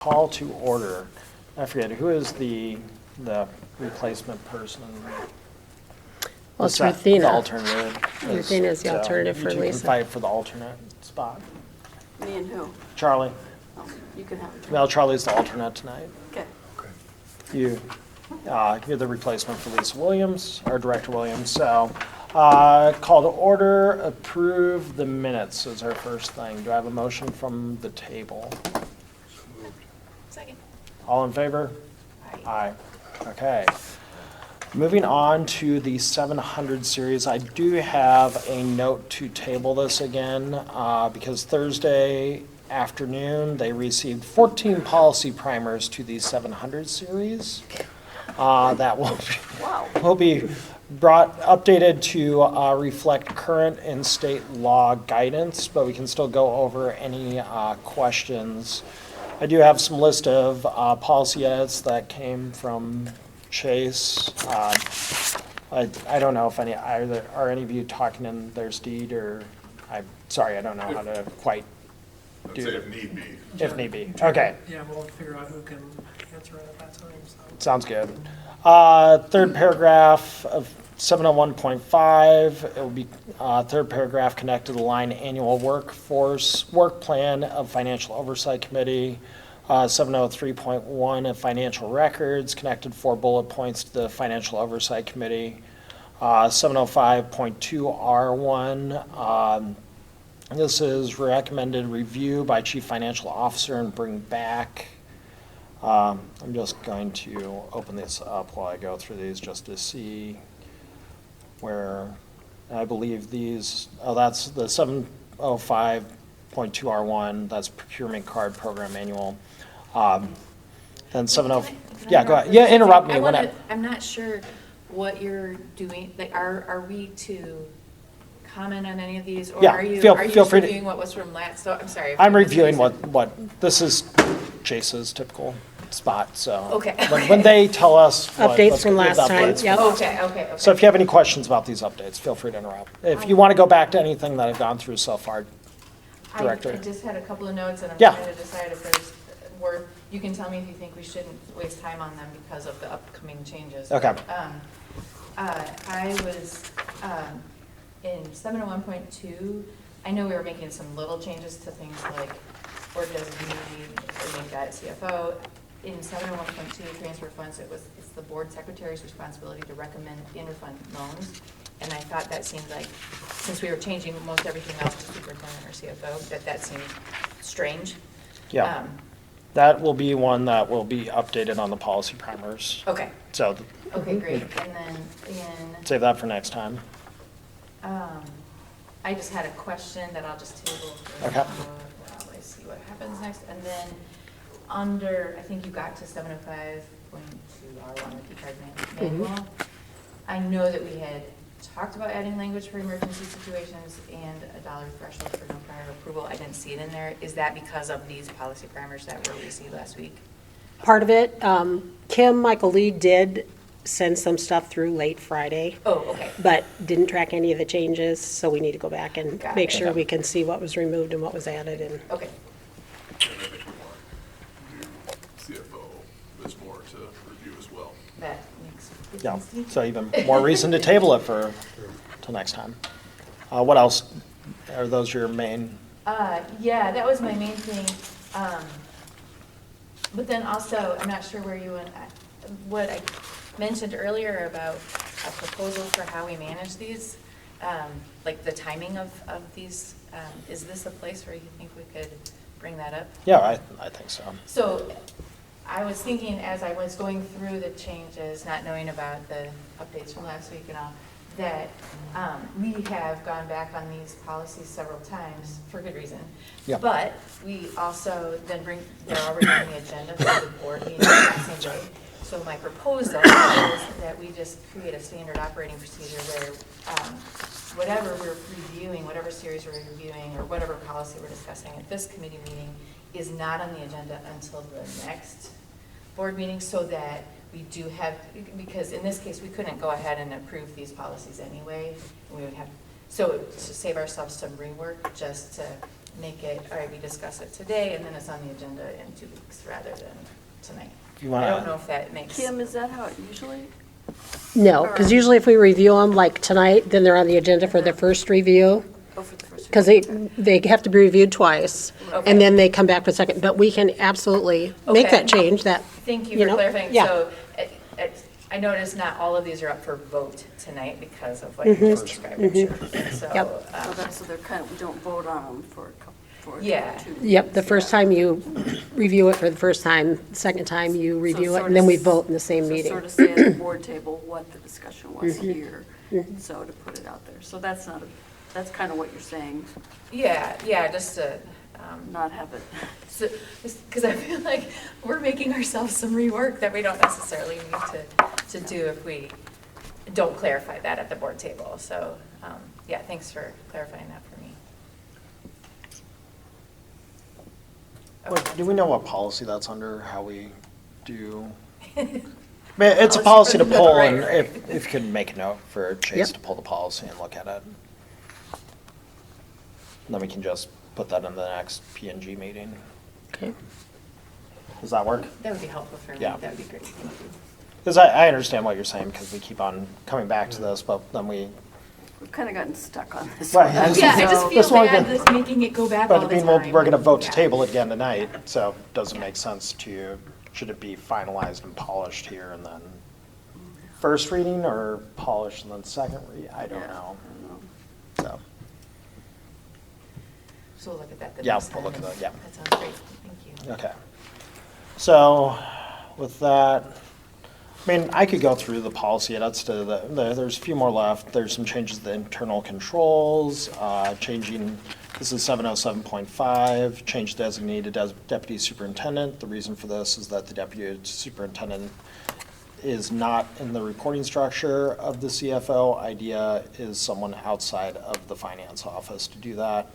Call to order. I forget, who is the replacement person? Well, it's The Ruthina. alternative. Ruthina is the So alternative for You two can Lisa. fight for the alternate spot. Me and who? Charlie. Oh, you can have it. Well, Charlie's the alternate tonight. Okay. You're the replacement for Lisa Williams, or Director Williams. So, call to order, approve the minutes is our first thing. Do I have a motion from the table? Second. All in favor? Aye. Okay. Moving on to the 700 series, I do have a note to table this again because Thursday afternoon, they received 14 policy primers to the 700 series. That will be updated to update current and state law guidance, but we can still go over any questions. I do have some list of policy edits that came from Chase. I don't know if are any of you talking in their stead, or I'm sorry, I don't know how to quite I'd do say it. if need be. If need be. Okay, Yeah, we'll figure out who can answer it at that time, so. sounds good. Third paragraph of 701.5, it will be third paragraph connected to the line annual work plan of Financial Oversight Committee. 703.1 of financial records, connected 4 bullet points to the Financial Oversight Committee. 705.2 R1, this is recommended review by Chief Financial Officer and bring back. I'm just going to open this up while I go through these just to see where I believe these, that's the 705.2 R1, that's procurement card program manual. Then 70, yeah, go ahead. Yeah, interrupt me. I'm not sure what you're doing, like, are we to comment on any of these? Or Yeah, are you feel just free to- reviewing what was from last, so, I'm sorry. if I'm I reviewing missed what, this is Chase's typical spot, so. Okay. When they tell us. Updates let's from give last time, updates. yep. Okay. So if you have any questions about these updates, feel free to interrupt. If you want to go back to anything that I've gone through so far, Director. I just had a couple of notes, and I'm Yeah. trying to decide if there's worth, you can tell me if you think we shouldn't waste time on them because of the upcoming changes. Okay. I was, in 701.2, I know we were making some little changes to things like board designee, or make that CFO. In 701.2 transfer funds, it's the board secretary's responsibility to recommend interfund loans. And I thought that seemed like, since we were changing most everything else to superintendent or CFO, that seemed strange. Yeah, that will be one that will be updated on the policy primers. Okay, So okay, great. And then in, save that for next time. I just had a question that I'll just table. for Okay. now while I see what happens next. And then under, I think you got to 705.2 R1, the key card manual. I know that we had talked about adding language for emergency situations and a dollar threshold for no prior approval. I didn't see it in there. Is that because of these policy primers that were received last week? Part of it, Michael Lee did send some stuff through late Friday, Oh, okay. but didn't track any of the changes, so we need to go back and Got make it. sure we can see what was removed and what was added, and Okay. And I think we want to do CFO, there's more to review as well. That makes good Yeah, sense to me. so even more reason to table it till next time. What else? Are those your main? Yeah, that was my main thing. But then also, I'm not sure where you and, what I mentioned earlier about a proposal for how we manage these, like the timing of these, is this a place where you think we could bring that up? Yeah, I think so. So I was thinking as I was going through the changes, not knowing about the updates from last week and all, that we have gone back on these policies several times for good reason. Yeah. But we also then they're already on the agenda for the board meeting the same day. So my proposal is that we just create a standard operating procedure where whatever we're reviewing, whatever series we're reviewing, or whatever policy we're discussing at this committee meeting is not on the agenda until the next board meeting, so that we do have, because in this case, we couldn't go ahead and approve these policies anyway. We would have, so to save ourselves some rework, just to make it, all right, we discuss it today, and then it's on the agenda in 2 weeks rather than tonight. You I don't wanna, know if that makes. Kim, is that how it usually? No, because usually if we review them like tonight, then they're on the agenda for the first review, Oh, for the first. because they have to be reviewed twice, Okay. and then they come back for a second. But we can absolutely make Okay. that change, that, Thank you you for know, clarifying. yeah. So I noticed not all of these are up for vote tonight because of what you just described. I'm sure. So, Yep. So they're kind of, we don't vote on them for a couple, for Yeah. 2 yep, the weeks, first yeah. time you review it for the first time, second time you review it, sort and then we of- vote in the same So meeting. sort of say at the board table what the discussion was here, so to put it out there. So that's not, that's kind of what you're saying, yeah, just to, not have it. because I feel like we're making ourselves some rework that we don't necessarily need to do if we don't clarify that at the board table. So, yeah, thanks for clarifying that for me. do we know what policy that's under, how we do? I mean, it's a policy to pull, and Right. if you could make a note for Chase Yep. to pull the policy and look at it. Then we can just put that in the next P and G meeting. Okay. Does that work? That would be helpful for me. Yeah. That would be great. Thank you. Because I understand what you're saying, because we keep on coming back to this, but then we, We've kind of gotten stuck on this Right. one. Yeah, I just So- feel This one bad again. with making it go back all but the I mean, time. we're going to vote to Yeah. table it again tonight, so it doesn't make sense to, should it be finalized and polished here and then first reading, or polished and then second read? I don't Yeah, know, I don't know. so. So we'll look at that the Yeah, next we'll time. look at that, yeah. That sounds great. Thank you. Okay. So with that, I mean, I could go through the policy. That's there's a few more left. There's some changes to the internal controls, changing, this is 707.5, change designee to deputy superintendent. The reason for this is that the deputy superintendent is not in the reporting structure of the CFO. Idea is someone outside of the finance office to do that.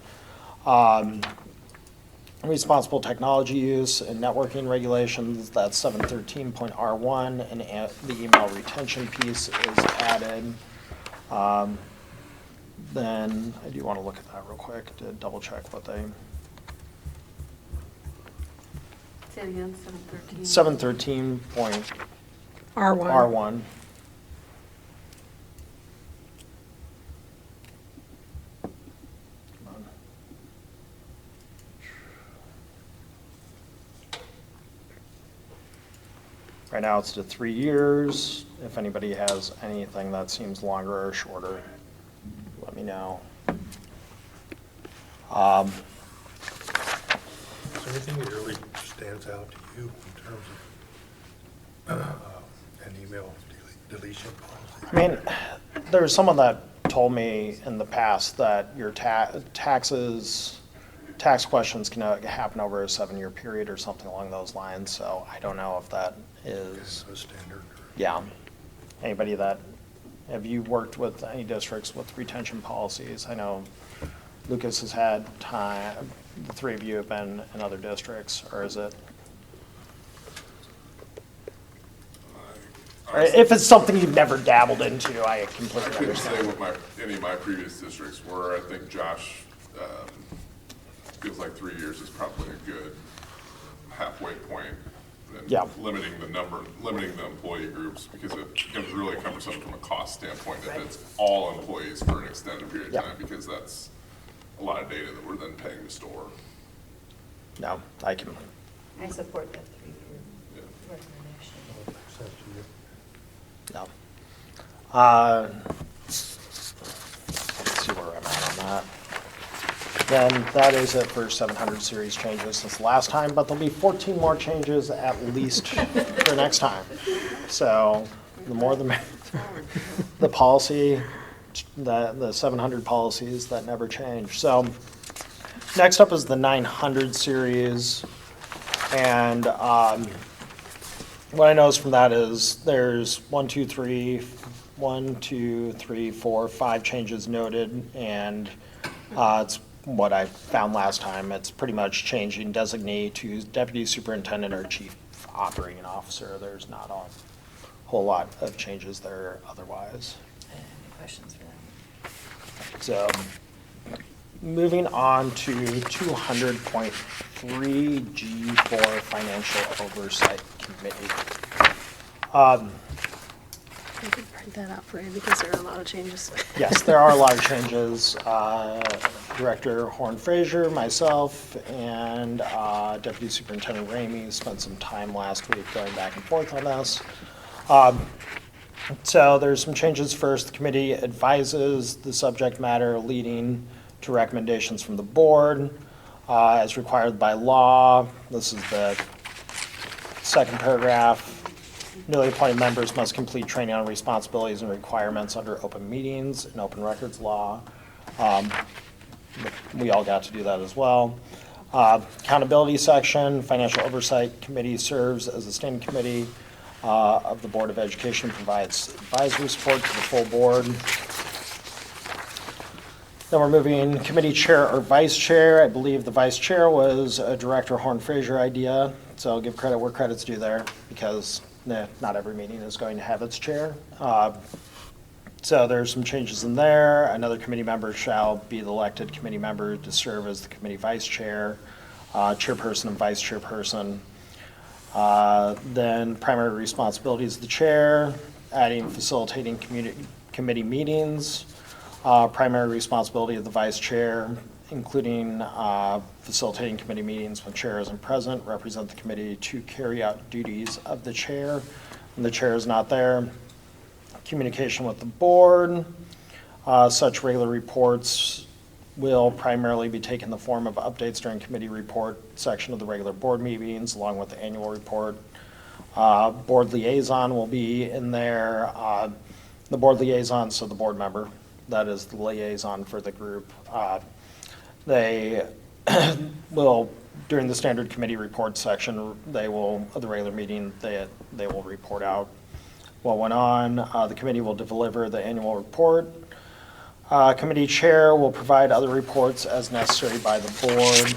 Responsible technology use and networking regulations, that's 713.R1, and the email retention piece is added. Then I do want to look at that real quick to double check what they, Say it again, 713. 713.R1. R1. Right now, it's to 3 years. If anybody has anything that seems longer or shorter, let me know. Is there anything that really stands out to you in terms of an email deletion policy? I mean, there's someone that told me in the past that your tax questions can happen over a 7-year period or something along those lines, so I don't know if that is, A standard? yeah. Anybody that, have you worked with any districts with retention policies? I know Lucas has had time, the three of you have been in other districts, or is it? Or if it's something you've never dabbled into, I I completely couldn't say understand. what any of my previous districts were. I think Josh feels like 3 years is probably a good halfway point. And Yeah. limiting the employee groups, because it becomes really cumbersome from a cost standpoint if it's all employees for an extended period of Yeah. time, because that's a lot of data that we're then paying to store. No, I can, I support that 3-year Yeah. recommendation. Makes sense to you? no. Let's see where I'm at on that. Then that is it for 700 series changes since last time, but there'll be 14 more changes at least for next time. So the more the merrier. The policy, the 700 policies that never change. So next up is the 900 series. And what I noticed from that is there's 5 changes noted, and it's what I found last time. It's pretty much changing designee to deputy superintendent or chief operating officer. There's not a whole lot of changes there otherwise. Any questions for them? So moving on to 200.3 G4 Financial Oversight Committee. I did print that out for you because there are a lot of changes. Yes, there are a lot of changes. Director Horn Fraser, myself, and Deputy Superintendent Ramey spent some time last week going back and forth on this. So there's some changes. First, the committee advises the subject matter leading to recommendations from the board as required by law. This is the second paragraph. Newly appointed members must complete training on responsibilities and requirements under open meetings and open records law. We all got to do that as well. Accountability section, Financial Oversight Committee serves as a standing committee of the Board of Education, provides advisory support to the full board. Then we're moving committee chair or vice chair. I believe the vice chair was a Director Horn Fraser idea, so I'll give credit where credit's due there because not every meeting is going to have its chair. So there's some changes in there. Another committee member shall be the elected committee member to serve as the committee vice chair, chairperson and vice chairperson. Then primary responsibilities of the chair, adding facilitating committee meetings. Primary responsibility of the vice chair, including facilitating committee meetings when chair isn't present, represent the committee to carry out duties of the chair when the chair is not there. Communication with the board. Such regular reports will primarily be taken in the form of updates during committee report section of the regular board meetings, along with the annual report. Board liaison will be in there. The board liaison, so the board member, that is the liaison for the group. They will, during the standard committee report section, they will, of the regular meeting, they will report out what went on. The committee will deliver the annual report. Committee chair will provide other reports as necessary by the board.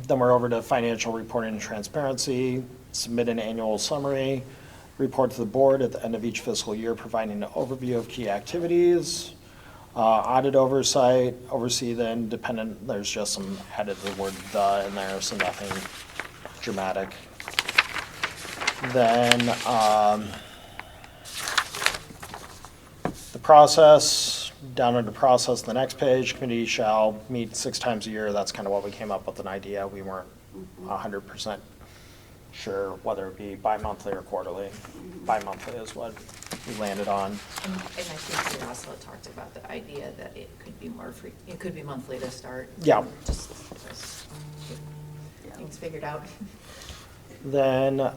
Then we're over to financial reporting and transparency. Submit an annual summary report to the board at the end of each fiscal year, providing an overview of key activities. Audit oversight, oversee the independent, there's just some added the word "the" in there, so nothing dramatic. Then the process, down under process, the next page, committee shall meet 6 times a year. That's kind of what we came up with an idea. We weren't 100% sure whether it be bi-monthly or quarterly. Bi-monthly is what we landed on. And I think we also talked about the idea that it could be it could be monthly to start. Yeah. Just get things figured out. Then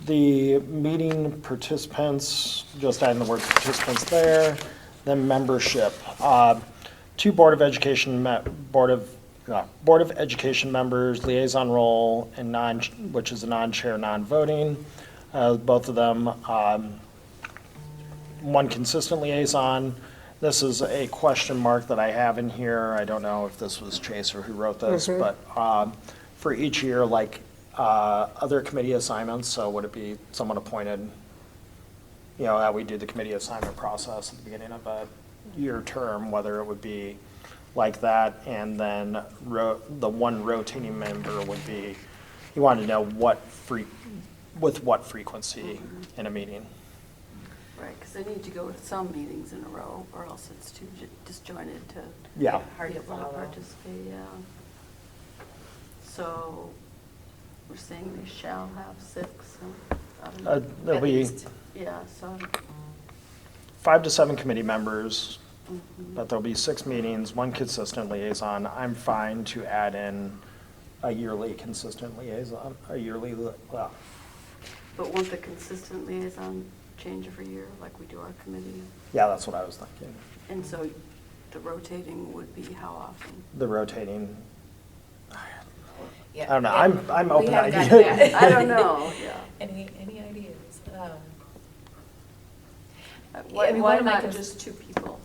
the meeting participants, just adding the word participants there. Then membership. 2 Board of Education members, liaison role, and which is a non-chair, non-voting. Both of them, 1 consistent liaison. This is a question mark that I have in here. I don't know if this was Chase or who wrote this, but for each year, like other committee assignments, so would it be someone appointed, you know, that we do the committee assignment process at the beginning of a year term, whether it would be like that, and then the 1 rotating member would be, you wanted to know with what frequency in a meeting. Right, because they need to go to some meetings in a row, or else it's too disjointed to Yeah. Hard to people to follow. participate, yeah. So, we're saying they shall have 6, so, I don't know. There'll At be least. Yeah, so, 5 to 7 committee members, but there'll be 6 meetings, 1 consistent liaison. I'm fine to add in a yearly consistent liaison, well, but won't the consistent liaison change every year, like we do our committee? yeah, that's what I was thinking. And so the rotating would be how often? The rotating, Yeah, I don't know. yeah. I'm We open to haven't gotten ideas. that. I don't know, yeah. Any ideas? Why, I mean, why one of my not cons- just 2 people?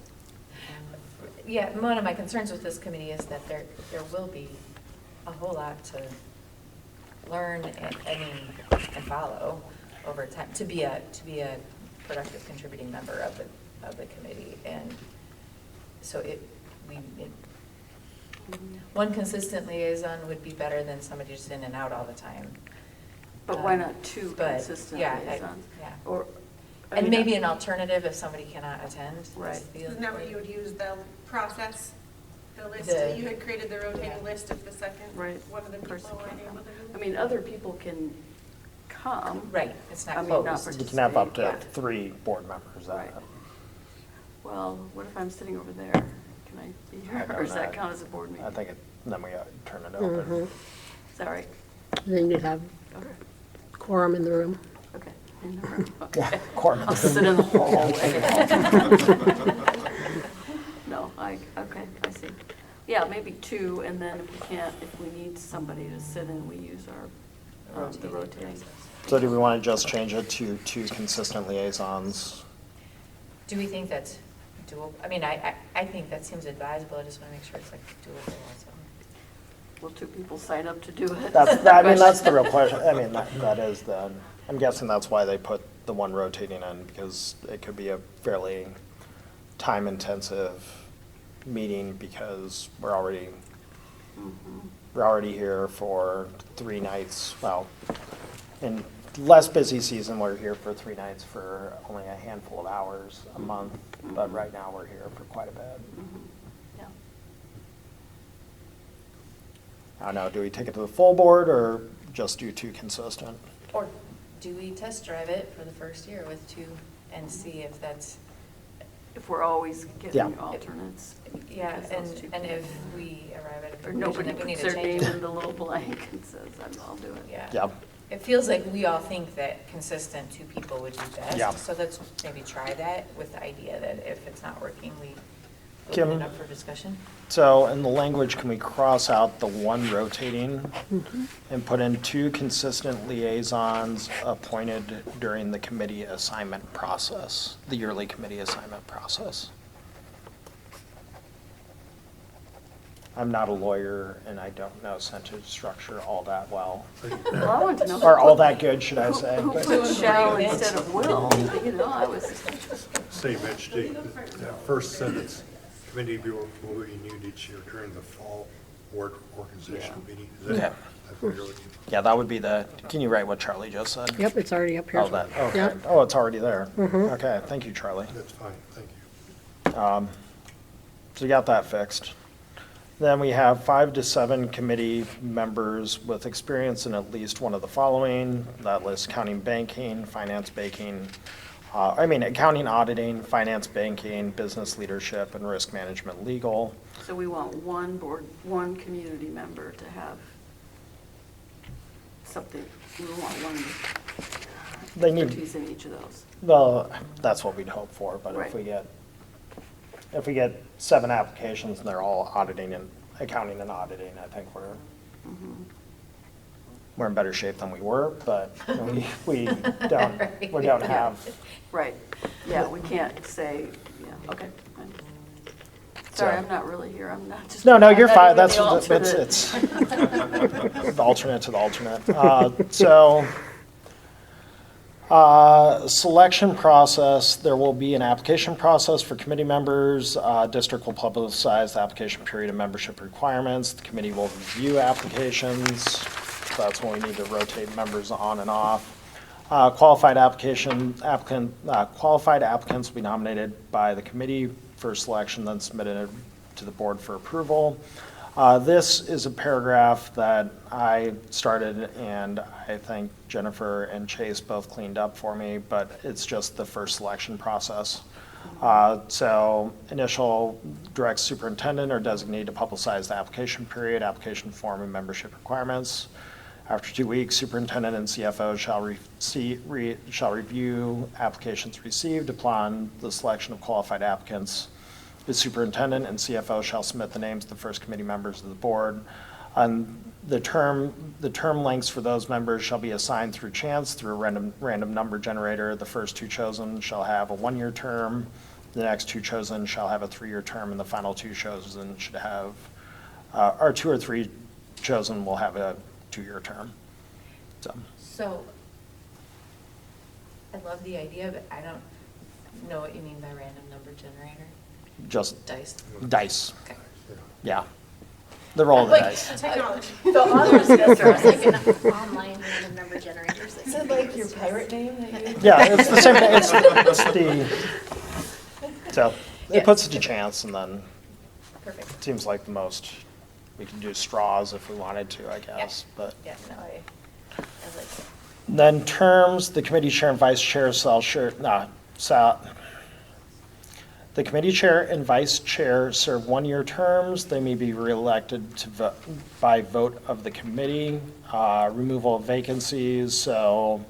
Yeah, one of my concerns with this committee is that there will be a whole lot to learn and follow over time to be a productive contributing member of of the committee. And so one consistent liaison would be better than somebody just in and out all the time. But why not two But, consistent yeah, liaisons? yeah. Or, I And mean, maybe an alternative if somebody cannot attend. Right. Isn't that what you would use the process, the list, The- you had created the rotating yeah. list of the second, Right. one of the people Person weren't can able to do I it? mean, other people can come. Right, it's I not mean, not closed. You can have up to Yeah. 3 board members. Right. Well, what if I'm sitting over there? Can I be I here, don't or does that know. count as a board meeting? I think then we turn it open. Is that right? Then you'd have Okay, quorum in the room. okay. In the room. Yeah, Okay. quorum. I'll sit in the hallway. No, okay, I see. Yeah, maybe 2, and then if we need somebody to sit in, we use the rotating. So do we want to just change it to 2 consistent liaisons? Do we think that's doable? I mean, I think that seems advisable. I just want to make sure it's like doable also. Will 2 people sign up to do it? That's the real question. I mean, that is I'm guessing that's why they put the one rotating in, because it could be a fairly time-intensive meeting, because we're already here for 3 nights. Well, in less busy season, we're here for 3 nights for only a handful of hours a month, but right now we're here for quite a bit. Yeah. I don't know, do we take it to the full board or just do 2 consistent? Or do we test drive it for the first year with 2 and see if that's, If we're always Yeah. getting alternates. yeah, because those 2 and people- if we arrive at a Or conclusion nobody that we need puts to their change name it. in the little blank and says, I'll do it. Yeah. Yeah. It feels like we all think that consistent 2 people would be Yeah. best. So let's maybe try that with the idea that if it's not working, we Kim? open it up for discussion. So in the language, can we cross out the 1 rotating and put in 2 consistent liaisons appointed during the committee assignment process, the yearly committee assignment process? I'm not a lawyer and I don't know sentence structure all that well, Well, I want to know. or all that good, should I say? Who but- put shall instead of will? You know, I was, Say, Mitch, that first sentence, committee will be renewed each year during the fall board organization meeting. Is Yeah. that what you're looking for? Yeah, that would be can you write what Charlie just said? Yep, it's already up here. Oh, that, okay. Yep. Oh, it's already there. Okay, thank you, Charlie. That's fine, thank you. So we got that fixed. Then we have 5 to 7 committee members with experience in at least one of the following. That lists accounting, banking, finance, accounting, auditing, finance, banking, business leadership, and risk management, legal. so we want one community member to have something, we want one They need, expertise in each of those. well, that's what we'd hope for, but Right. if we get 7 applications and they're all auditing and accounting and auditing, I think we're in better shape than we were, but we don't have. Right, yeah, we can't say, yeah, okay. fine. Sorry, So- I'm not really here, I'm not just. No, I'm you're not fine, even that's, the it's, alternate. the alternate to the alternate. Selection process, there will be an application process for committee members. District will publicize the application period and membership requirements. The committee will review applications. That's when we need to rotate members on and off. Qualified applicants will be nominated by the committee for selection, then submitted to the board for approval. This is a paragraph that I started and I think Jennifer and Chase both cleaned up for me, but it's just the first selection process. So initial directs superintendent or designee to publicize the application period, application form, and membership requirements. After 2 weeks, superintendent and CFO shall review applications received. Upon the selection of qualified applicants, the superintendent and CFO shall submit the names of the first committee members of the board. The term lengths for those members shall be assigned through chance through a random number generator. The first 2 chosen shall have a 1-year term. The next 2 chosen shall have a 3-year term, and the final 2 chosen should have, or 2 or 3 chosen will have a 2-year term. So I love the idea, but know what you mean by random number generator? Just Dice? dice, Okay. yeah. The roll of the Like, dice. Technology. The others, Like an online random number generators. is it like your pirate name that you? Yeah, it's the same, it's the, so, it Yes. puts it to chance, and then Perfect. it seems like the most, we can do straws if we wanted to, I guess, but. Yeah, no, I like it. Then terms, the committee chair and vice chair the committee chair and vice chair serve one-year terms. They may be reelected by vote of the committee. Removal of vacancies, so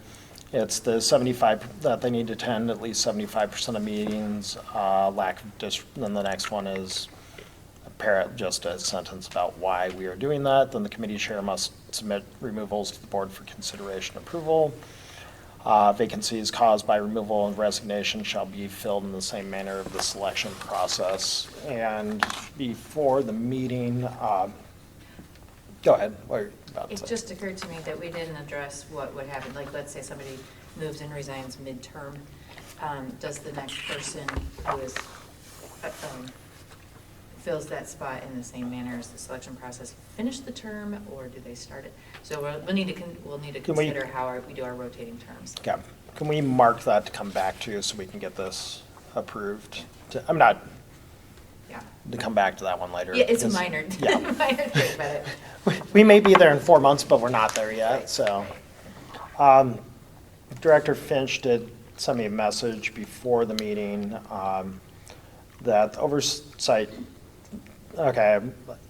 it's the 75, that they need to attend at least 75% of meetings. Lack of then the next one is just a sentence about why we are doing that. Then the committee chair must submit removals to the board for consideration and approval. Vacancies caused by removal and resignation shall be filled in the same manner of the selection process. And before the meeting, go ahead, what are you about to It say? just occurred to me that we didn't address what would happen, like, let's say somebody moves and resigns midterm. Does the next person who is, fills that spot in the same manner as the selection process finish the term, or do they start it? So we'll need to Can we- consider how we do our rotating terms. Okay, can we mark that to come back to so we can get this approved? I'm not, Yeah. to come back to that one later. Yeah, it's a because- minor, Yeah. minor thing, but We may be there in 4 months, but we're not there yet, Right. so. Director Finch did send me a message before the meeting that oversight, okay,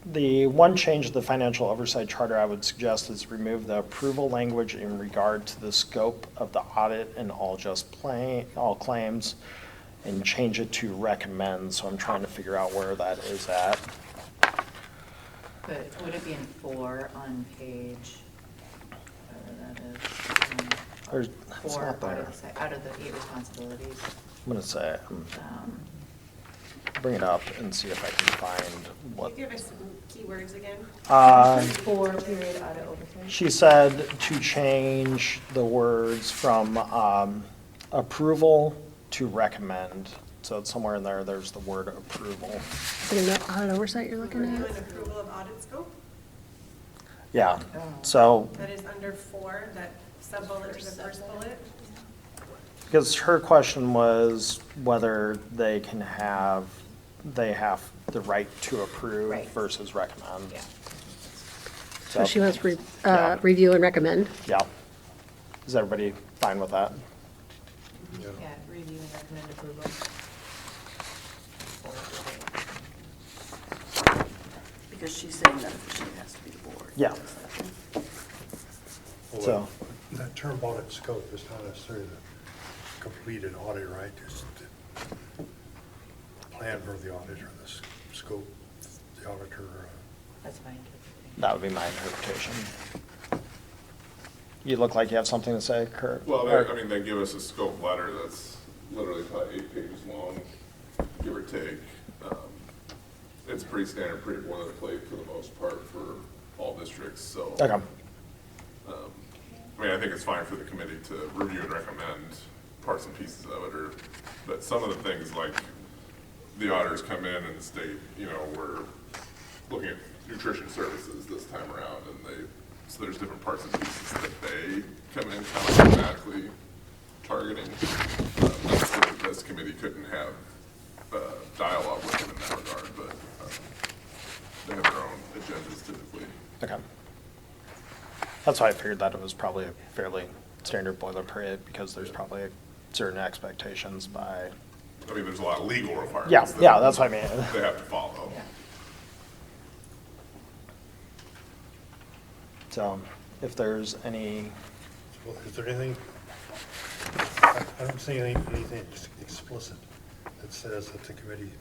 the one change of the financial oversight charter I would suggest is remove the approval language in regard to the scope of the audit and all claims, and change it to recommend, so I'm trying to figure out where that is at. But would it be in 4 on page, whatever that is? Or, it's 4 not there. out of the 8 responsibilities. I'm gonna say, Um, bring it up and see if I can find Can what. you give us some keywords again? 4 period audit oversight. She said to change the words from approval to recommend. So it's somewhere in there, there's the word approval. Is it an audit oversight you're looking Review at? and approval of audit scope. Yeah, so, That is under 4, that sub-bullet to the first bullet. because her question was whether they have the right to approve Right. versus recommend. Yeah. So she wants Yeah. review and recommend. Yeah. Is everybody fine with that? Yeah. Yeah, review and recommend approval. Because she's saying that officially has to be the board. Yeah. Well, So- that term audit scope is not necessarily the completed audit, right? It's the plan for the audit or the scope, the auditor. That's fine. That would be my interpretation. You look like you have something to say, Kurt? Well, Or- I mean, they give us a scope letter that's literally about 8 pages long, give or take. It's pretty standard, pretty boilerplate for the most part for all districts, so. Okay, I mean, I think it's fine for the committee to review and recommend parts and pieces of it, but some of the things like the auditors come in and state, we're looking at nutrition services this time around, and so there's different parts and pieces that they come in kind of automatically targeting. Not that this committee couldn't have dialogue with them in that regard, but they have their own agendas typically. okay. That's why I figured that it was probably a fairly standard boilerplate, because there's probably certain expectations by, I mean, there's a lot of legal requirements. yeah, that yeah, that's what I mean. They have to follow. Yeah. So if there's any, Well, is there anything, I don't see anything explicit that says that the committee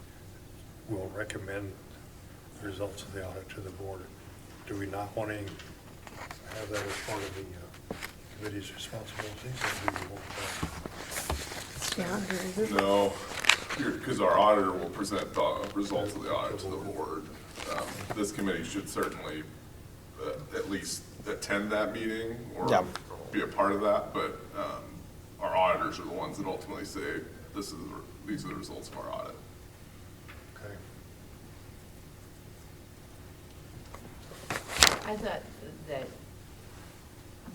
will recommend the results of the audit to the board. Do we not want to have that as part of the committee's responsibilities? Or do we want that? Yeah, auditor, is it? No, because our auditor will present the results of the audit to the board. This committee should certainly at least attend that meeting or Yeah. be a part of that, but our auditors are the ones that ultimately say, these are the results of our audit. Okay. I thought that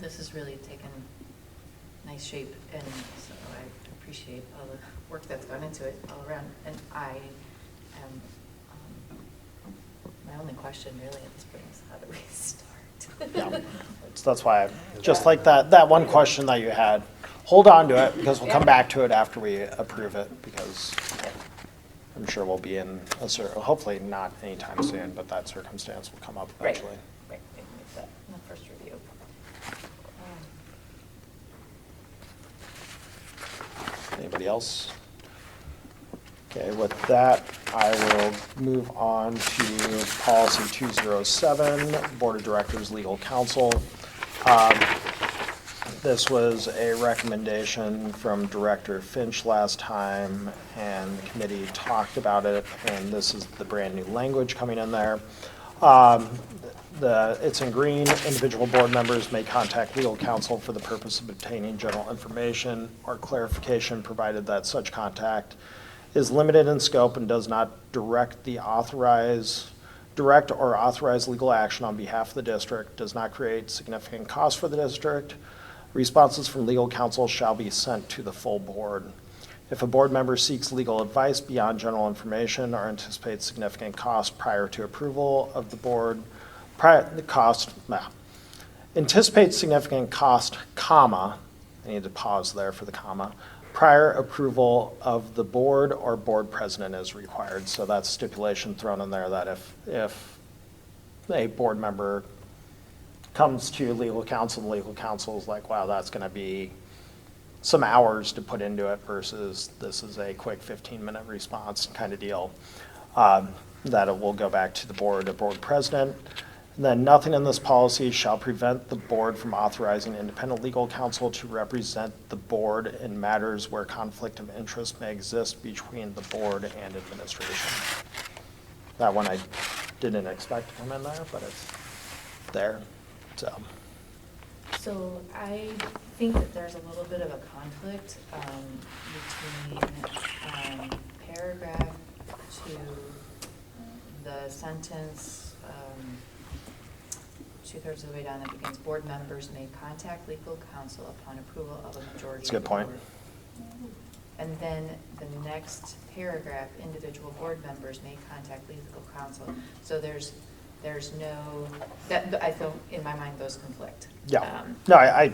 this has really taken nice shape, and so I appreciate all the work that's gone into it all around. And I am, my only question really at this point is, how do we start? Yeah. So that's why, just like that one question that you had, hold on to it, because we'll come back to it after we approve it, because I'm sure we'll be in hopefully not anytime soon, but that circumstance will come up Right, eventually. right, maybe make that in the first review. Anybody else? Okay, with that, I will move on to policy 207, Board of Directors, Legal Counsel. This was a recommendation from Director Finch last time, and the committee talked about it, and this is the brand-new language coming in there. It's in green. Individual board members may contact legal counsel for the purpose of obtaining general information or clarification, provided that such contact is limited in scope and does not direct or authorize legal action on behalf of the district, does not create significant costs for the district. Responses from legal counsel shall be sent to the full board. If a board member seeks legal advice beyond general information or anticipates significant cost prior to approval of the board, anticipates significant cost, comma, I need to pause there for the comma, prior approval of the board or board president is required. So that's stipulation thrown in there that if a board member comes to legal counsel, and legal counsel is like, wow, that's going to be some hours to put into it versus this is a quick 15-minute response kind of deal, that it will go back to the board or board president. And then nothing in this policy shall prevent the board from authorizing independent legal counsel to represent the board in matters where conflict of interest may exist between the board and administration. That one I didn't expect to come in there, but it's there, so. So I think that there's a little bit of a conflict between paragraph 2, the sentence 2/3 of the way down that begins, board members may contact legal counsel upon approval of a majority. That's a good point. And then the next paragraph, individual board members may contact legal counsel. So there's no, that, I feel, in my mind, those conflict. Yeah, no, I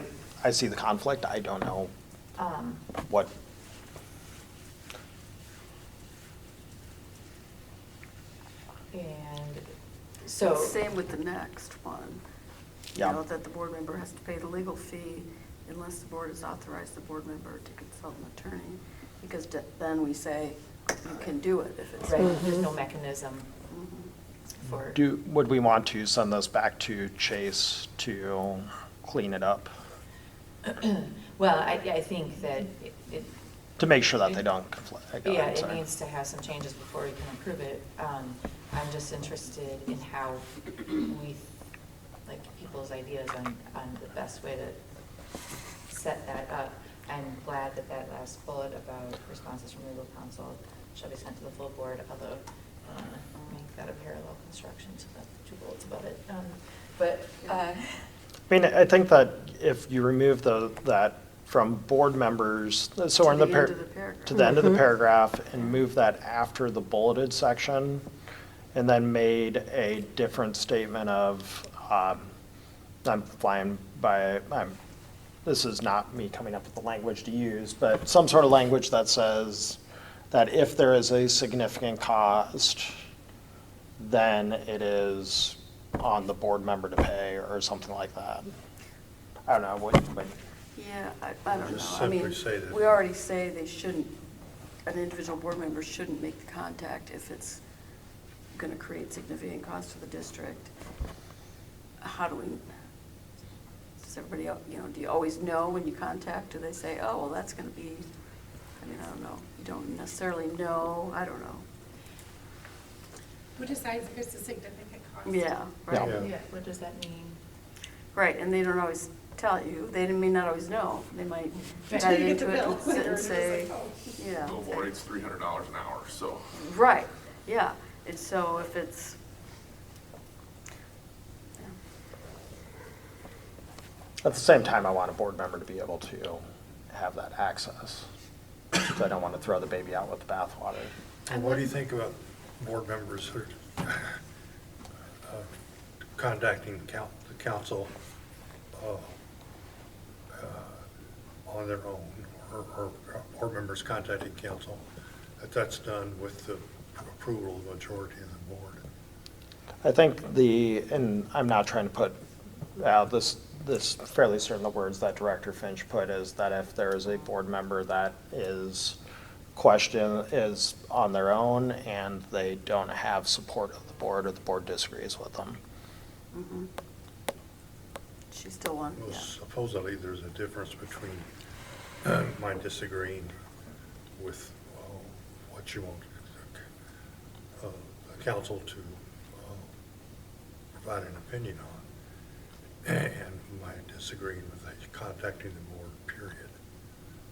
see the conflict. I don't know what. And so. Same with the next one. You Yeah. know, that the board member has to pay the legal fee unless the board has authorized the board member to consult an attorney. Because then we say you can do it if it's. Right, there's no mechanism for. Would we want to send this back to Chase to clean it up? Well, I think that it. To make sure that they don't conflict. Yeah, it needs to have some changes before we can approve it. I'm just interested in how we, like, people's ideas on the best way to set that up. I'm glad that that last bullet about responses from legal counsel shall be sent to the full board, although I want to make that a parallel construction so that the 2 bullets above it. I mean, I think that if you remove that from board members, so we're in To the the end of the paragraph. to the end of the paragraph, and move that after the bulleted section, and then made a different statement of, I'm flying by, this is not me coming up with the language to use, but some sort of language that says that if there is a significant cost, then it is on the board member to pay, or something like that. I don't know, what. Yeah, I don't know. Just I mean, simply say that- we already say they shouldn't, an individual board member shouldn't make the contact if it's going to create significant cost to the district. How do we, does everybody, do you always know when you contact? Do they say, oh, well, that's going to be, I mean, I don't know. You don't necessarily know. I don't know. Who decides if it's a significant cost? Yeah, right. Yeah. Yeah, what does that mean? Right, and they don't always tell you. They may not always know. They might Until dive you get into the it bill. and sit You're and just say, like, oh. yeah. Billboard rate's $300 an hour, so. Right, yeah. And so if it's, At the same time, I want a board member to be able to have that access. So I don't want to throw the baby out with the bathwater. And what do you think about board members who are contacting the council on their own, or board members contacting council, that's done with the approval of the majority of the board? I think and I'm not trying to put out this fairly certain the words that Director Finch put is that if there is a board member that is on their own and they don't have support of the board or the board disagrees with them. she's still one, Well, yeah. supposedly, there's a difference between my disagreeing with what you want the council to provide an opinion on, and my disagreeing with contacting the board, period,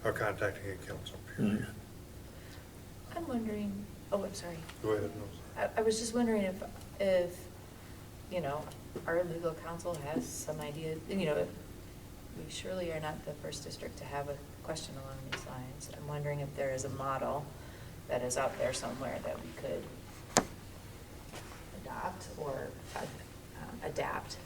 or contacting a council, period. I'm wondering, oh, I'm sorry. Go ahead, no, I was just wondering if, you know, our legal counsel has some idea, we surely are not the first district to have a question along these lines. I'm wondering if there is a model that is out there somewhere that we could adopt or adapt.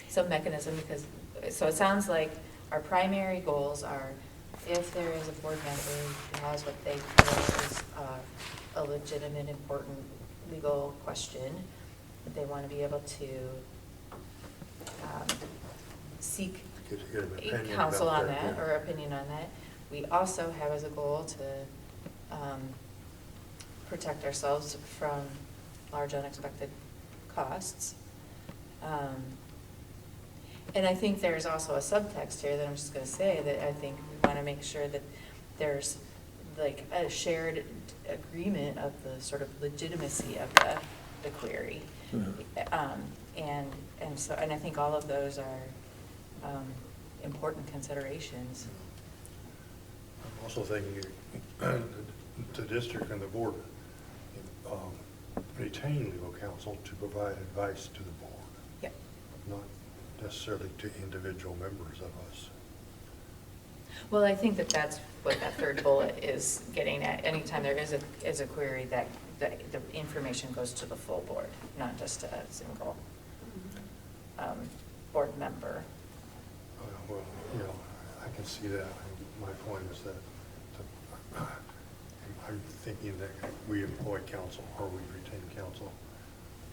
Some mechanism, because, so it sounds like our primary goals are if there is a board member who has what they feel is a legitimate, important legal question, that they want to be able to seek Get an opinion counsel about on that, that, yeah. or opinion on that. We also have as a goal to protect ourselves from large unexpected costs. And I think there's also a subtext here that I'm just going to say that I think we want to make sure that there's like a shared agreement of the sort of legitimacy of the query. And I think all of those are important considerations. I'm also thinking the district and the board retain legal counsel to provide advice to the board. Yep. Not necessarily to individual members of us. Well, I think that's what that third bullet is getting at. Anytime there is a query, that the information goes to the full board, not just a single board member. Well, I can see that. My point is that I'm thinking that we employ counsel, or we retain counsel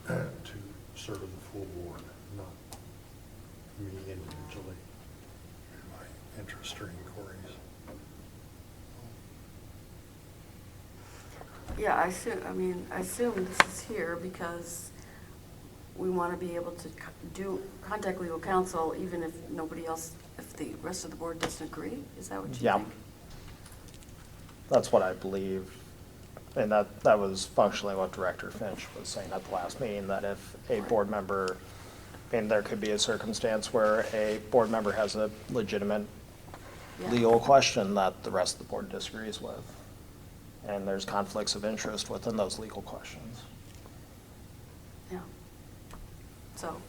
to serve the full board, not me individually in my interest or inquiries. Yeah, I assume this is here because we want to be able to contact legal counsel even if nobody else, if the rest of the board doesn't agree? Is that what you Yeah. think? That's what I believe. And that was functionally what Director Finch was saying at the last meeting, that if a board member, and there could be a circumstance where a board member has a legitimate Yeah. legal question that the rest of the board disagrees with. And there's conflicts of interest within those legal questions. Yeah. So,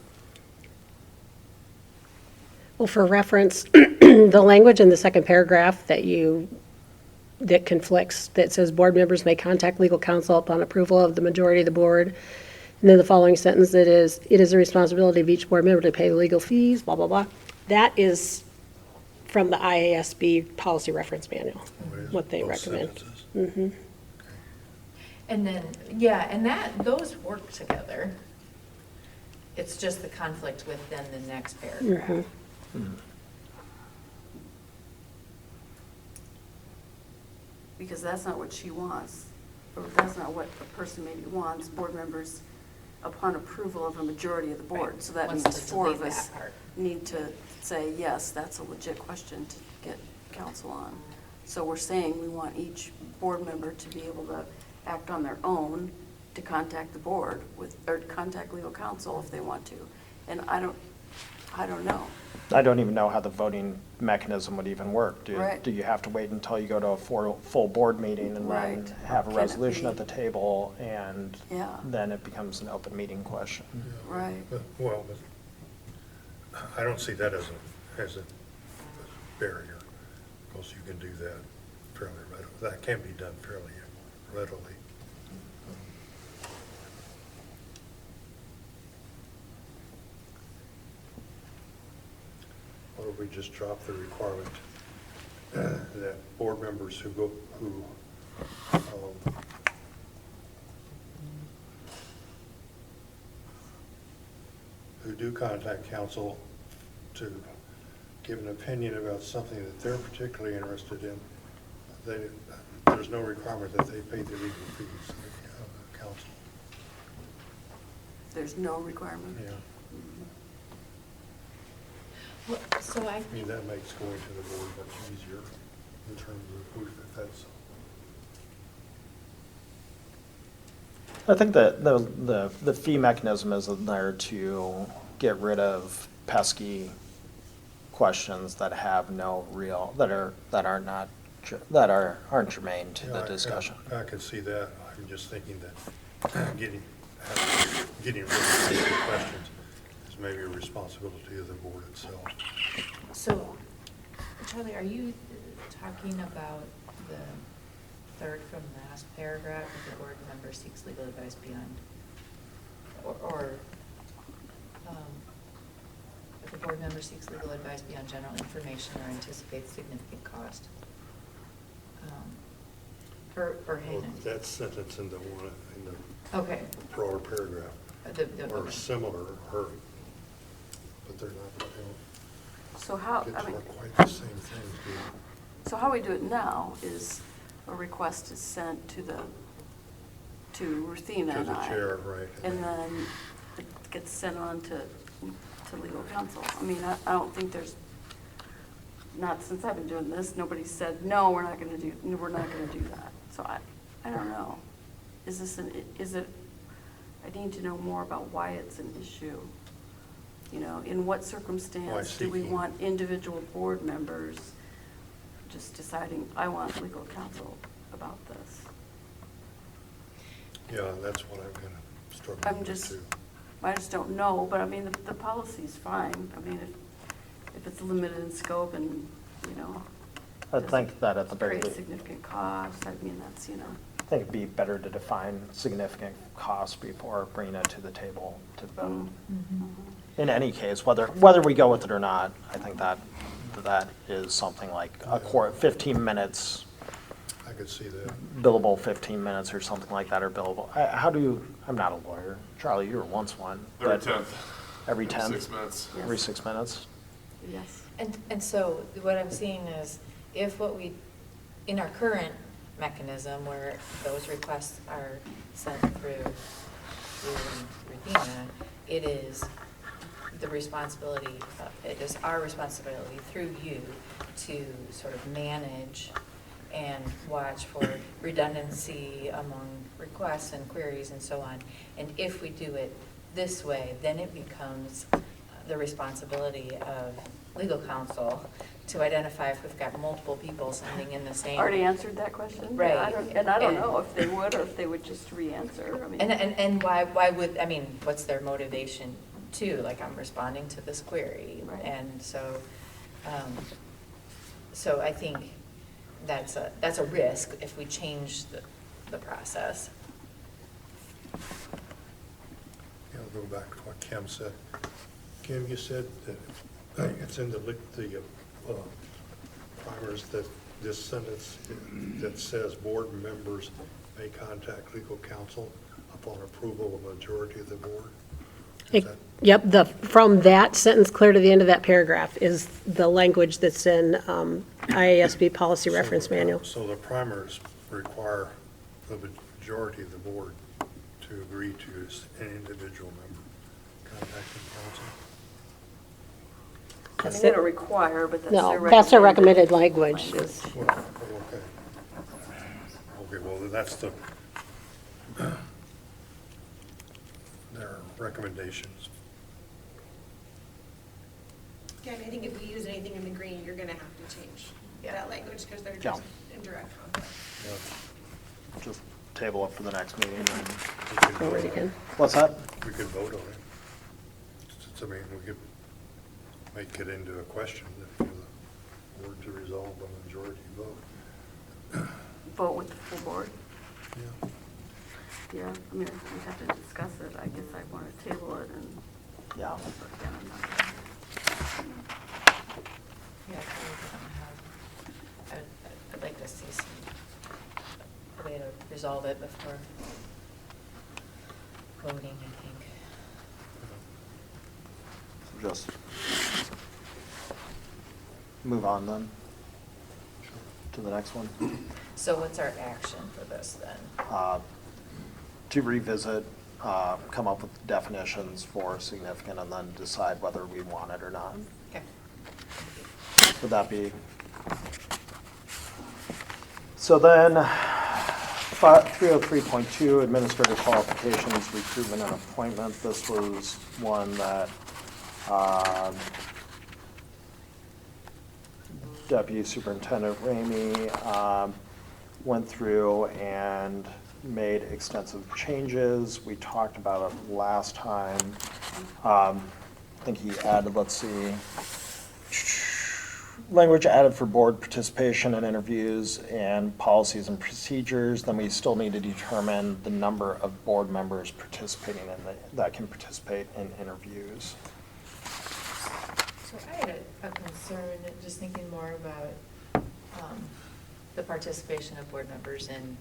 Well, for reference, the language in the second paragraph that conflicts, that says board members may contact legal counsel upon approval of the majority of the board. And then the following sentence, it is the responsibility of each board member to pay the legal fees, blah, blah, blah. That is from the IASB policy reference manual, what they Both recommend. sentences. And then, and those work together. It's just the conflict with then the next paragraph. because that's not what she wants, or that's not what the person maybe wants, board members upon approval of a majority of the board. Right. So that Wants means to four of delete us that part. need to say, yes, that's a legit question to get counsel on. So we're saying we want each board member to be able to act on their own to contact the board or to contact legal counsel if they want to. And I don't know. I don't even know how the voting mechanism would even work. Right. Do you have to wait until you go to a full board meeting and then Right. have a Can it resolution be- at the table, and Yeah. then it becomes an open meeting question? Right. But, well, but I don't see that as a barrier, because you can do that fairly readily. That can be done fairly readily. What if we just drop the requirement that board members who do contact counsel to give an opinion about something that they're particularly interested in, there's no requirement that they pay the legal fees to the counsel. There's no requirement. Yeah, Well, so I, I mean, that makes going to the board much easier in terms of if that's, I think that the fee mechanism is in there to get rid of pesky questions that have no real, aren't germane to the yeah, discussion. I could see that. I'm just thinking that getting rid of the questions is maybe a responsibility of the board itself. so, Charlie, are you talking about the third from the last paragraph, if the board member seeks legal advice beyond, or, if the board member seeks legal advice beyond general information or anticipates significant cost? Or hang Well, on. that sentence in the Okay. broader paragraph are Okay. similar, but they're not, they don't So how, get I mean, toward quite the same things, do they? so how we do it now is a request is sent to Ruthina To and the I. chair, right. And then it gets sent on to legal counsel. I mean, I don't think there's, not since I've been doing this, nobody's said, no, we're not gonna do that. So I don't know. Is it, I need to know more about why it's an issue. You know, in what circumstance do we seeking- want individual board members just deciding, I want legal counsel about this? Yeah, that's what I'm kind of struggling I'm with just, too. I just don't know, but I mean, the policy's fine. I mean, if it's limited in scope and, you know. I think that at the very Create least, significant cost, I mean, that's, you know. I think it'd be better to define significant costs before bringing it to the table to vote. In any case, whether we go with it or not, I think that is something like 15 minutes, I could see that. billable 15 minutes or something like that, or billable. I'm not a lawyer. Charlie, you were once one. Every but 10th. Every 10th? 6 minutes. Yes. Every 6 minutes? Yes. And so what I'm seeing is if in our current mechanism where those requests are sent through Ruthina, it is the responsibility, it is our responsibility through you to sort of manage and watch for redundancy among requests and queries and so on. And if we do it this way, then it becomes the responsibility of legal counsel to identify if we've got multiple people sending in the same. Already answered that question? Right. I don't know if they would or if they would just re-answer. I mean. And why would, I mean, what's their motivation too? Like, I'm responding to this query. Right. And so, so I think that's a risk if we change the process. I'll go back to what Kim said. Kim, you said that it's in the primers that this sentence that says board members may contact legal counsel upon approval of a majority of the board. Is that- Yep, from that sentence clear to the end of that paragraph is the language that's in IASB Policy Reference Manual. So the primers require the majority of the board to agree to an individual member contacting counsel. I mean, they don't require, but that's their No, recommended. that's their recommended language. is- Well, okay. Okay, well, that's the, their recommendations. Yeah, and I think if we use anything in the green, you're gonna have to change Yeah. that language because they're Yeah. just in direct conflict. Yeah. Just table it for the next meeting. and- We could Or vote we on can, it. What's that? We could vote on it. I mean, we could make it into a question if the board to resolve by majority vote. Vote with the full board. Yeah. Yeah, I mean, we have to discuss it. I guess I want to table it and, Yeah. but again, I'm not. Yeah, so we don't have, I'd like to see a way to resolve it before voting, I think. So just move on then to the next one. So what's our action for this then? To revisit, come up with definitions for significant and then decide whether we want it or not. Okay. Would that be? So then, 303.2, administrative qualifications, recruitment and appointment. This was one that Deputy Superintendent Ramey went through and made extensive changes. We talked about it last time. I think he added, let's see, language added for board participation in interviews and policies and procedures. Then we still need to determine the number of board members participating that can participate in interviews. So I had a concern, just thinking more about the participation of board members in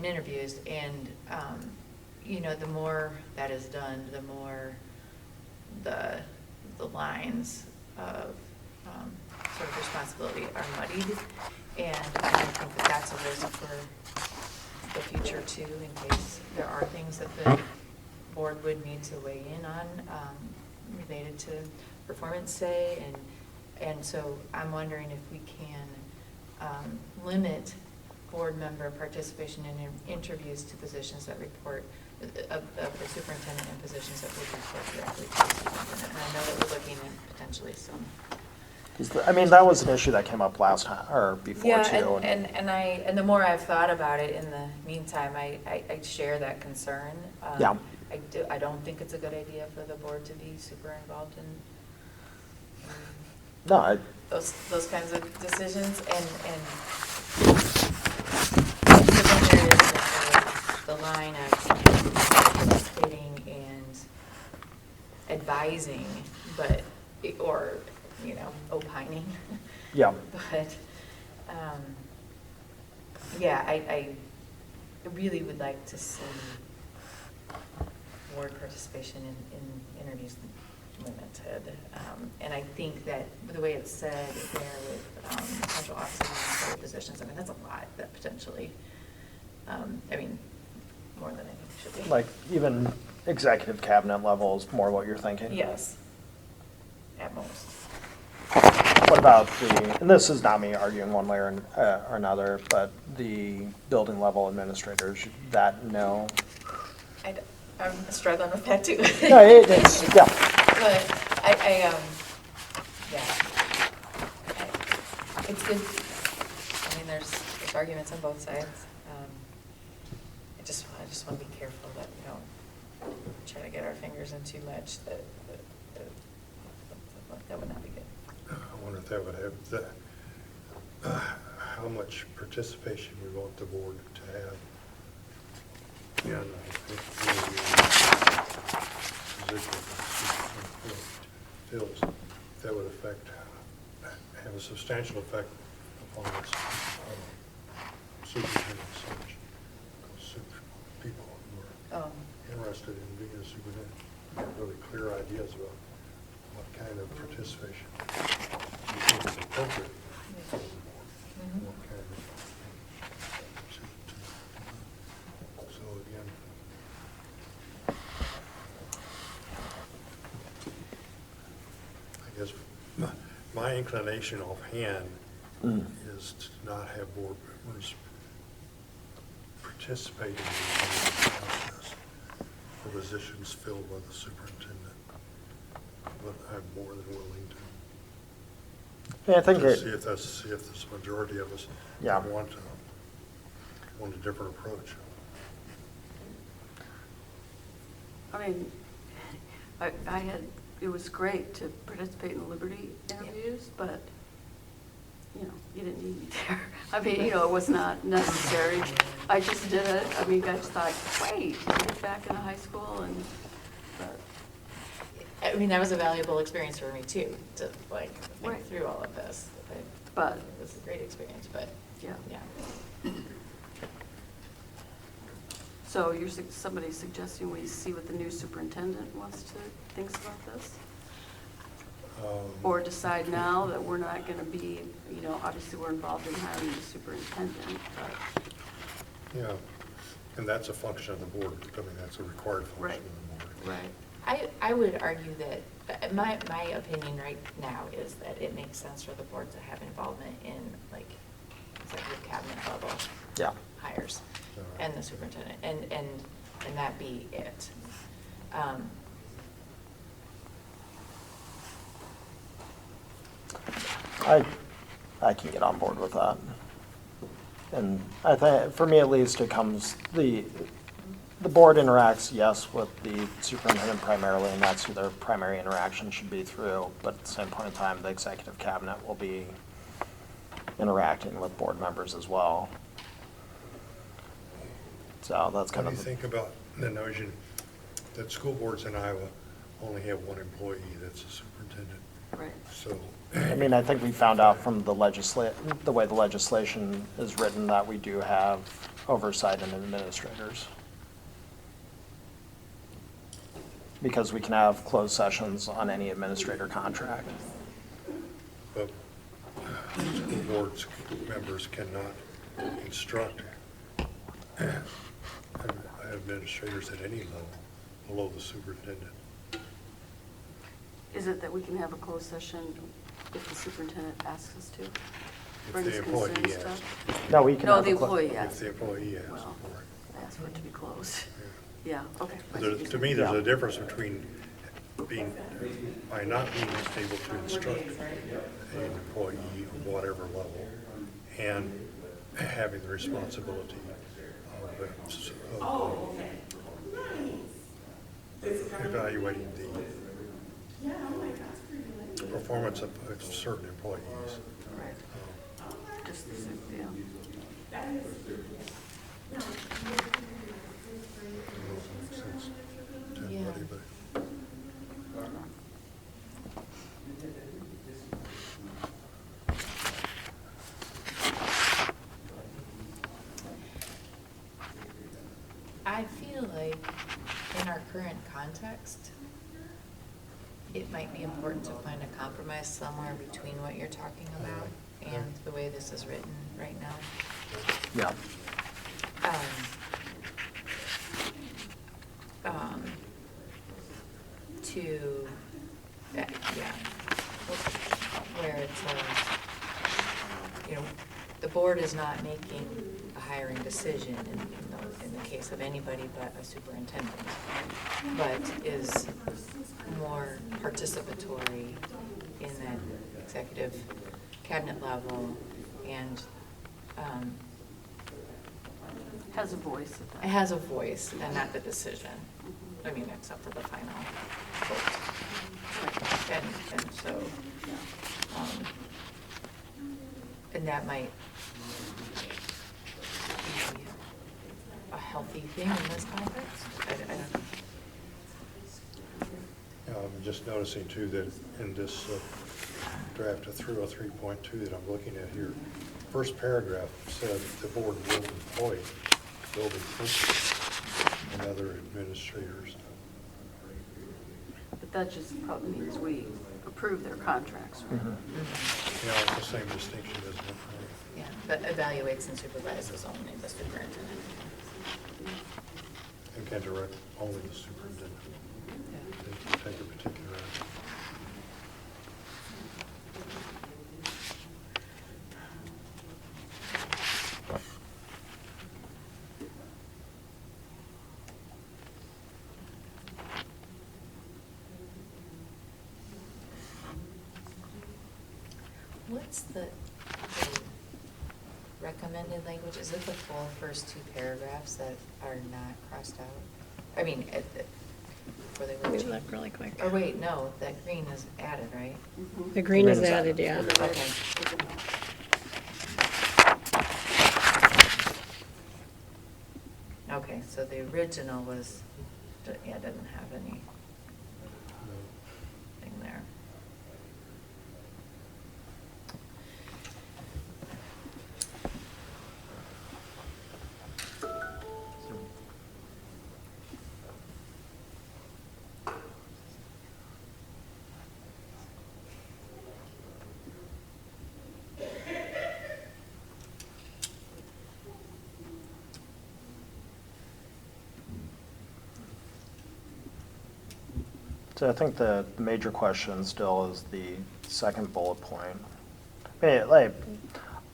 interviews. And, you know, the more that is done, the more the lines of sort of responsibility are muddied. And I think that that's a risk for the future too, in case there are things that the board would need to weigh in on related to performance, say. And so I'm wondering if we can limit board member participation in interviews to positions that report, of the superintendent and positions that would report directly to the superintendent. And I know that we're looking at potentially some. I mean, that was an issue that came up last time, or before Yeah, too. and the more I've thought about it in the meantime, I share that concern. Yeah. I don't think it's a good idea for the board to be super involved in No, those kinds of decisions, and so then there is the line of participating and advising, but, or, you know, opining. yeah. But, yeah, I really would like to see board participation in interviews limited. And I think that the way it's said there with potential officers and positions, I mean, that's a lot that potentially, I mean, more than I think should be. Like even executive cabinet level is more what you're thinking? Yes, at most. What about and this is not me arguing one way or another, but the building level administrators, that no? I'm struggling with that too. No, it's, yeah. But yeah, it's good. I mean, there's arguments on both sides. I just want to be careful that we don't try to get our fingers in too much. That would not be good. I wonder if that would have, how much participation we want the board to have. Yeah, fills, that would have a substantial effect upon its superintendent search. People who are interested in being a superintendent have really clear ideas about what kind of participation you think is appropriate for the board. Mhm. What kind of, so again, I guess my inclination offhand is to not have board members participate in the process. the positions filled by the superintendent, but I'm more than willing Yeah, I think to it, see if this majority of us Yeah. want a different approach. I mean, it was great to participate in the Liberty interviews, but, you know, you didn't need me there. I mean, you know, it was not necessary. I just did it. I mean, I just thought, wait, get back into high school and, but, I mean, that was a valuable experience for me too, to like Right. think through all of this. But- It was a great experience, but, yeah. yeah. So somebody's suggesting we see what the new superintendent thinks about this? Or decide now that we're not gonna be, you know, obviously we're involved in hiring the superintendent, but, Yeah, and that's a function of the board. I mean, that's a required Right. function of the board. right. I would argue that, my opinion right now is that it makes sense for the board to have involvement in like executive cabinet level yeah. hires All right. and the superintendent, and that be it. I can get on board with that. And I think, for me at least, it comes, the board interacts, yes, with the superintendent primarily, and that's who their primary interaction should be through. But at the same point in time, the executive cabinet will be interacting with board members as well. So that's What kind do you of, think about the notion that school boards in Iowa only have one employee that's a superintendent? Right. So, I mean, I think we found out from the the way the legislation is written that we do have oversight in administrators. Because we can have closed sessions on any administrator contract. but school boards members cannot instruct administrators at any level below the superintendent. Is it that we can have a closed session if the superintendent asks us to? If Bring the us employee concerns asks. stuff? No, we can No, have the a clo- employee If asks. the employee asks Well, for it. I asked for it to be closed. Yeah, okay. I see what you're To me, there's Yeah. a difference between by not being able to instruct an employee of whatever level and having the responsibility of evaluating the performance of certain employees. Right. Just, yeah. I don't know if it makes sense to everybody, but I feel like in our current context, it might be important to find a compromise somewhere between what you're talking about and the way this is written right now. Yeah. To, yeah, where it says, you know, the board is not making a hiring decision in the case of anybody but a superintendent, but is more participatory in that executive cabinet level and Has a voice at that. it has a voice and not the decision. I mean, except for the final vote. And so, and that might be a healthy thing in this context. I don't know. I'm just noticing too that in this draft of 303.2 that I'm looking at here, first paragraph said the board will employ building principals and other administrators. But that just probably means we approve their contracts, right? You know, it's the same distinction, isn't it? Yeah, but evaluates and supervises only the superintendent. And can direct only the superintendent to take a particular action. what's the recommended language? Is it the full first two paragraphs that are not crossed out? I mean, before they Let were me look changed? really quick. Or wait, no, that green is added, right? The green is Green is added, added. yeah. Okay. Okay, so the original was, yeah, didn't have any thing there. So I think the major question still is the second bullet point. I mean, like,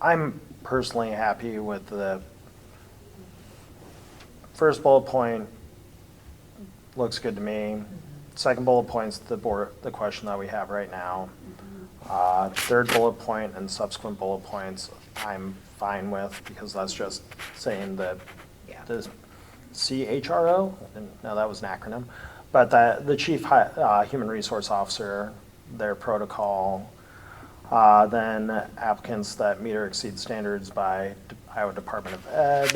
I'm personally happy with the first bullet point, looks good to me. Second bullet point's the question that we have right now. Third bullet point and subsequent bullet points, I'm fine with, because that's just saying that Yeah. the CHRO, and no, that was an acronym, but the chief human resource officer, their protocol, then applicants that meet or exceed standards by Iowa Department of Ed.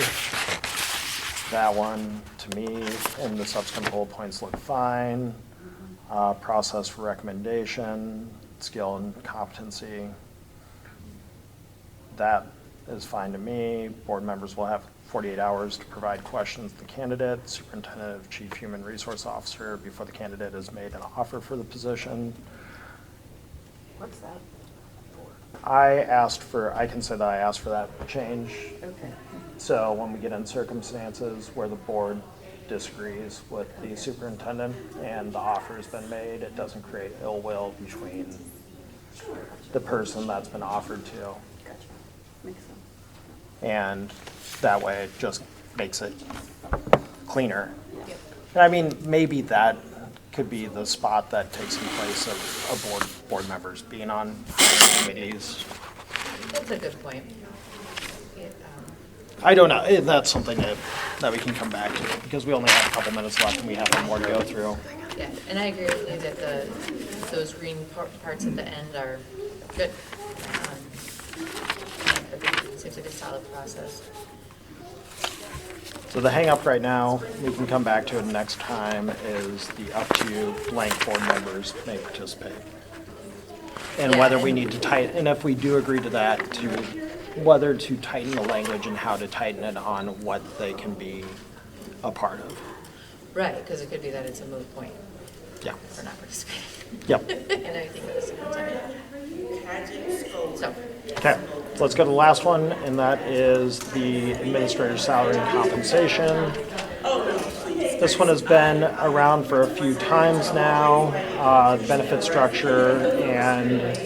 That one, to me, and the subsequent bullet points look fine. Process for recommendation, skill and competency. That is fine to me. Board members will have 48 hours to provide questions to the candidate, superintendent of chief human resource officer, before the candidate has made an offer for the position. What's that? I can say that I asked for that change. Okay. So when we get in circumstances where the board disagrees with the superintendent and the offer has been made, it doesn't create ill will between the person that's been offered to. Gotcha. Makes sense. And that way it just makes it cleaner. Yep. And I mean, maybe that could be the spot that takes in place of board members being on committees. That's a good point. I don't know, that's something that we can come back to, because we only have a couple minutes left and we have one more to go through. Yeah, and I agree with you that those green parts at the end are good. Seems like a solid process. So the hang up right now, we can come back to it next time, is the up to blank board members may participate. And Yeah, whether we and- need to tighten, and if we do agree to that, to whether to tighten the language and how to tighten it on what they can be a part of. Right, because it could be that it's a moot point Yeah, for not participating. yep. And everything at the same time. So, Okay, so let's go to the last one, and that is the administrator's salary and compensation. This one has been around for a few times now, benefit structure, and,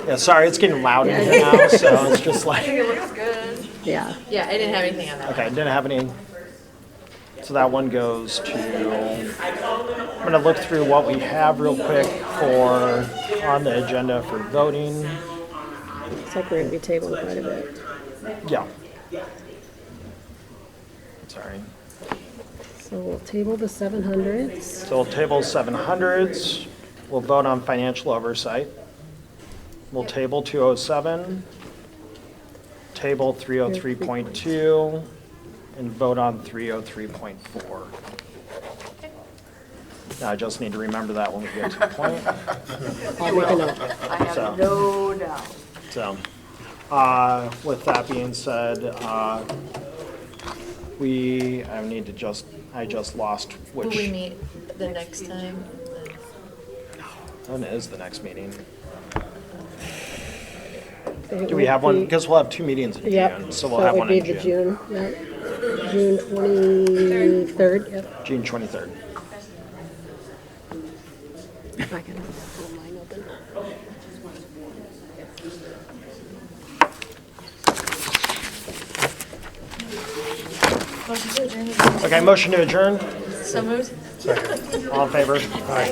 yeah, sorry, it's getting loud in here now, so it's just like, it looks good. Yeah. Yeah, I didn't have anything on that. okay, didn't have any. So that one goes to, I'm gonna look through what we have real quick for, on the agenda for voting. Looks like we're gonna be tabling quite a bit. Yeah. Sorry. So we'll table the 700s. So we'll table 700s. We'll vote on financial oversight. We'll table 207. Table 303.2. And vote on 303.4. Now I just need to remember that when we get to the point. I'll make a note. I have So- no doubt. So, with that being said, I just lost Will we which, meet the next time? when is the next meeting? It Do we have would one? be- Because we'll have 2 meetings in Yep. June, so we'll have one in It would be the June. June, yep. June 23rd, yep. June 23rd. I can hold mine open. Okay, motion to adjourn. So moved? All in favor? Aye.